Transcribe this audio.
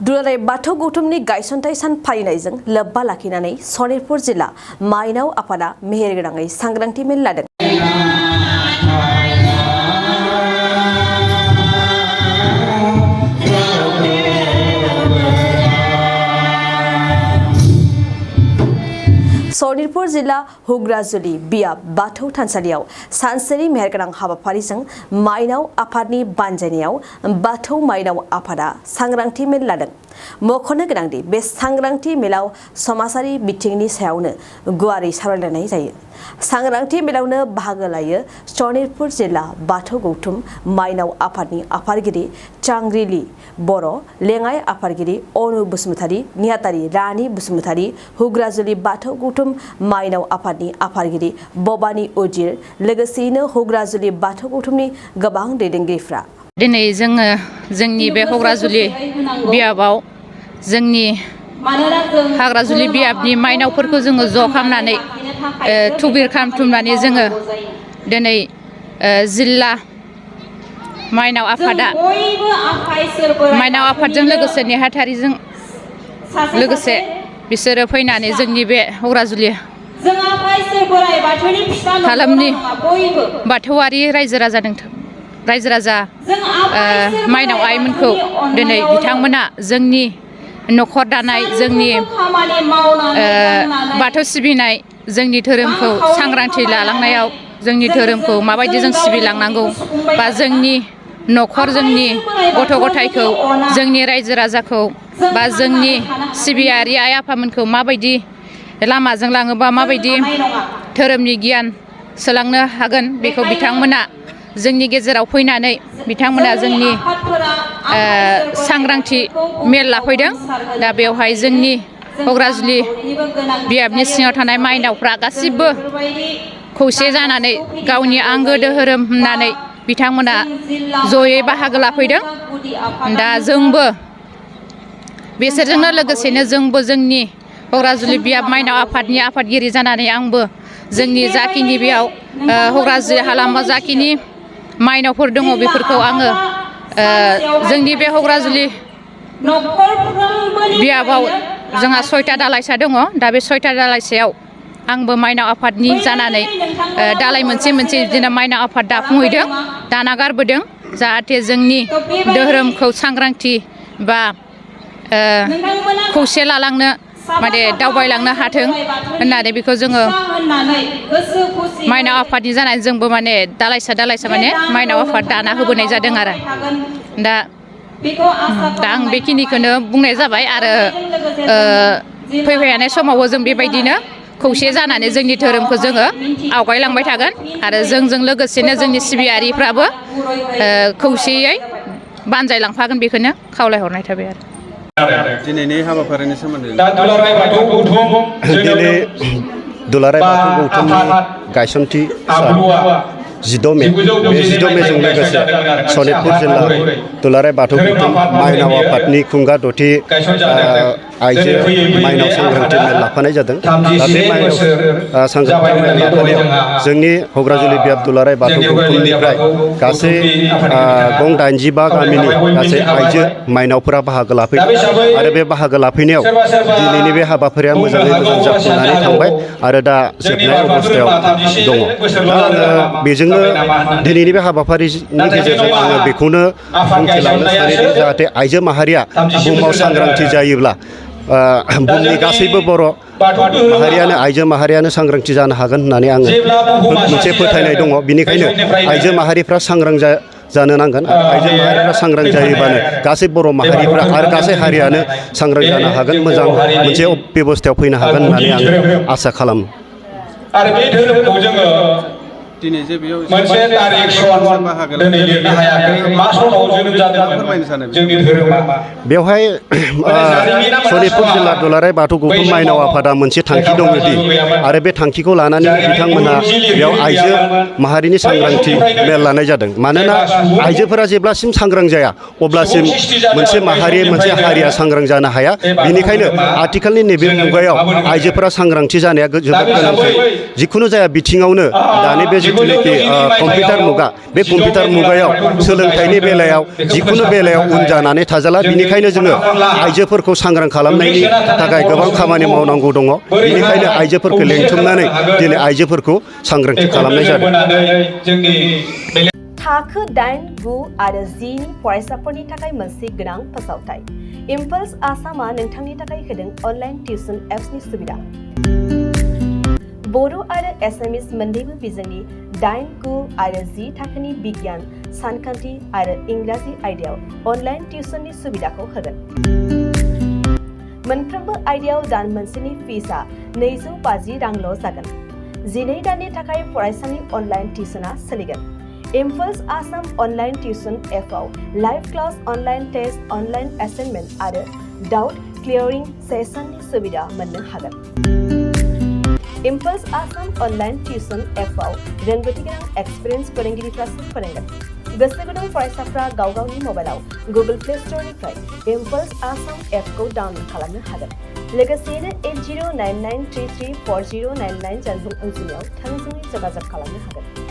दुलाराय बाथौ गौथुमनि गायसनथाय सान फालिनायजों लोब्बा लाखिनानै सनितपुर जिल्ला माइनाव आफादा मेहेरगोनाङै सांग्रांथि मेल लादों। सनितपुर जिल्ला हुग्राजुलि बियाब बाथौ थानसालियाव सानसेनि मेहेरगोनां हाबाफारिजों माइनाव आफादनि बानजायनायाव बाथौ माइनाव आफादा सांग्रांथि मेल लादों। मख'नो गोनांदि बे सांग्रांथि मेलाव समाजारि बिथिंनि सायावनो गुवारै सावरायलायनाय जायो। सांग्रांथि मेलावनो बाहागो लायो सनितपुर जिल्ला बाथौ गौथुम माइनाव आफादनि आफादगिरि चांग्रिली बर', लेङाइ आफादगिरि अनु बसुमतारी, नेहाथारि रानी बसुमतारी, हुग्राजुलि बाथौ गौथुम माइनाव आफादनि आफादगिरि बबानी उजिर, लोगोसेयैनो हुग्राजुलि बाथौ गौथुमनि गोबां दैदेनगिरिफ्रा दिनै जोङो जोंनि बे हुग्राजुलि बियाबाव जोंनि हाग्राजुलि बियाबनि माइनावफोरखौ जोङो ज' खालामनानै थुबिर खालामथुमनानै जोङो दिनै जिल्ला माइनाव आफादा माइनाव आफादजों लोगोसे नेहाथारिजों लोगोसे बिसोरो फैनानै जोंनि बे हुग्राजुलि हालामनि बाथौआरि रायजो राजा माइनाव आइमोनखौ दिनै बिथांमोना जोंनि न'खर दानाय जोंनि बाथौ सिबिनाय जोंनि धोरोमखौ सांग्रांथि लालांनायाव जोंनि धोरोमखौ माबायदि जों सिबिलांनांगौ बा जोंनि न'खर जोंनि गथ' गथायखौ जोंनि रायजो राजाखौ बा जोंनि सिबियारि आइ आफामोनखौ माबायदि लामाजों लाङोबा माबायदि धोरोमनि गियान सोलांनो हागोन बेखौ बिथांमोना जोंनि गेजेराव फैनानै बिथांमोना जोंनि सांग्रांथि मेल लाफैदों। दा बेवहाय जोंनि हुग्राजुलि बियाबनि सिङाव थानाय माइनावफ्रा गासिबो खौसे जानानै गावनि आंगो धोरोम होननानै बिथांमोना जयै बाहागो लाफैदों। दा जोंबो बिसोरजोंनो लोगोसेनो जोंबो जोंनि हुग्राजुलि बियाब माइनाव आफादनि आफादगिरि जानानै आंबो जोंनि जाखिनि बेयाव हुग्राजुलि हालामाव जाखिनि माइनावफोर दङ बेफोरखौ आङो जोंनि बे हुग्राजुलि बियाबाव जोंहा 6टा दालाइसा दङ। दा बे 6टा दालाइसायाव आंबो माइनाव आफादनि जानानै दालाइ मोनसे बिदिनो माइनाव आफाद दाफुंहैदों, दाना गारबोदों जाहाथे जोंनि धोरोमखौ सांग्रांथि बा खौसे लालांनो माने दावबायलांनो हाथों होननानै बेखौ जोङो माइनाव आफादनि जानानै जोंबो माने दालाइसा माने माइनाव आफाद दाना होबोनाय जादों आरो दा आं बेखिनिखौनो बुंनाय जाबाय आरो फैबाय समावबो जों बेबायदिनो खौसे जानानै जोंनि धोरोमखौ जोङो आवगायलांबाय थागोन आरो जोंजों लोगोसेनो जोंनि सिबियारिफ्राबो खौसेयै बानजायलांफागोन बेखौनो खावलायहरनाय थाबाय आरो दिनैनि हाबाफारिनि सोमोन्दै दिनै दुलाराय बाथौ गौथुमनि गायसनथि सान 12 मे बे 12 मेजों लोगोसे सनितपुर जिल्ला दुलाराय बाथौ गौथुम माइनाव आफादनि खुंगा दथि आइजो माइनाव सांग्रांथि मेल लाफानाय जादों। दा बे माइनाव सांग्रांथि मेल लाफानायाव जोंनि हुग्राजुलि बियाब दुलाराय बाथौ गौथुमनिफ्राय गासै गं 85 गामिनि गासै आइजो माइनावफोरा बाहागो लाफैदों आरो बे बाहागो लाफैनायाव दिनैनि बे हाबाफारिया मोजाङै मोजां जाफुंनानै थांबाय आरो दा जोबनाय अबस्थायाव दङ। दा आङो बेजोंनो दिनैनि बे हाबाफारिनि गेजेरजों आङो बेखौनो बुंथिलांनो सानोदि जाहाथे आइजो माहारिया बुहुमाव सांग्रांथि जायोब्ला बुहुमनि गासैबो बर' माहारियानो आइजो माहारियानो सांग्रांथि जानो हागोन होननानै आङो मोनसे फोथायनाय दङ। बेनिखायनो आइजो माहारिफ्रा सांग्रां जानो नांगोन आरो आइजो माहारिफ्रा सांग्रां जायोबानो गासै बर' माहारिफ्रा आरो गासै हारियानो सांग्रां जानो हागोन, मोजां मोनसे बेबस्थायाव फैनो हागोन होननानै आं आसा खालामो। आरो बे धोरोमखौ जोङो मोनसे तारिख सन दिनै लिरनो हायाखै मा समाव जोनोम जादोंमोन जोंनि धोरोमा बेवहाय सनितपुर जिल्ला दुलाराय बाथौ गौथुम माइनाव आफादा मोनसे थांखि दङदि आरो बे थांखिखौ लानानै बिथांमोनहा बेयाव आइजो माहारिनि सांग्रांथि मेल लानाय जादों। मानोना आइजोफोरा जेब्लासिम सांग्रां जाया अब्लासिम मोनसे माहारि मोनसे हारिया सांग्रां जानो हाया। बेनिखायनो आथिखालनि नैबे मुगायाव आइजोफोरा सांग्रांथि जानाया जोबोद गोनांथि। जिखुनु जाया बिथिङावनो दानि बे जिथुनाखि कम्पिउटार मुगा बे कम्पिउटार मुगायाव सोलोंथाइनि बेलायाव जिखुनु बेलायाव उन जानानै थाजाला बिनिखायनो जोङो आइजोफोरखौ सांग्रां खालामनायनि थाखाय गोबां खामानि मावनांगौ दङ बिनिखायनो आइजोफोरखौ लेंथुमनानै दिनै आइजोफोरखौ सांग्रांथि खालामनाय जादों थाखो 8, 9 आरो 10 नि फरायसाफोरनि थाखाय मोनसे गोनां फोसावथाय इम्पल्स आसामा नोंथांनि थाखाय होदों अनलाइन टिउसन एप्सनि सुबिदा बर' आरो एसामिस मोन्नैबो बिजोंनि 8, 9 आरो 10 थाखोनि बिगियान सानखान्थि आरो इंराजि आयदायाव अनलाइन टिउसननि सुबिदाखौ होगोन मोनफ्रोमबो आयदायाव दान मोनसेनि फिसआ 250 रांल' जागोन 12 दाननि थाखाय फरायसानि अनलाइन टिउसना सोलिगोन इम्पल्स आसाम अनलाइन टिउसन एपआव live class online test online assignment आरो डाउट क्लियरिं सेसननि सुबिदा मोननो हागोन इम्पल्स आसाम अनलाइन टिउसन एपआव रोंगौथि गोनां एक्सपिरियेन्स फोरोंगिरिफ्रासो फोरोंगोन गोसो गुदुं फरायसाफ्रा गाव गावनि मबाइलाव गुगल प्ले स्ट'रनिफ्राय इम्पल्स आसाम एपखौ डाउनल'ड खालामनो हागोन लोगोसेयैनो 8099334099 जानबुं अनजिमायाव थोंजोङै जगाजग खालामनो हागोन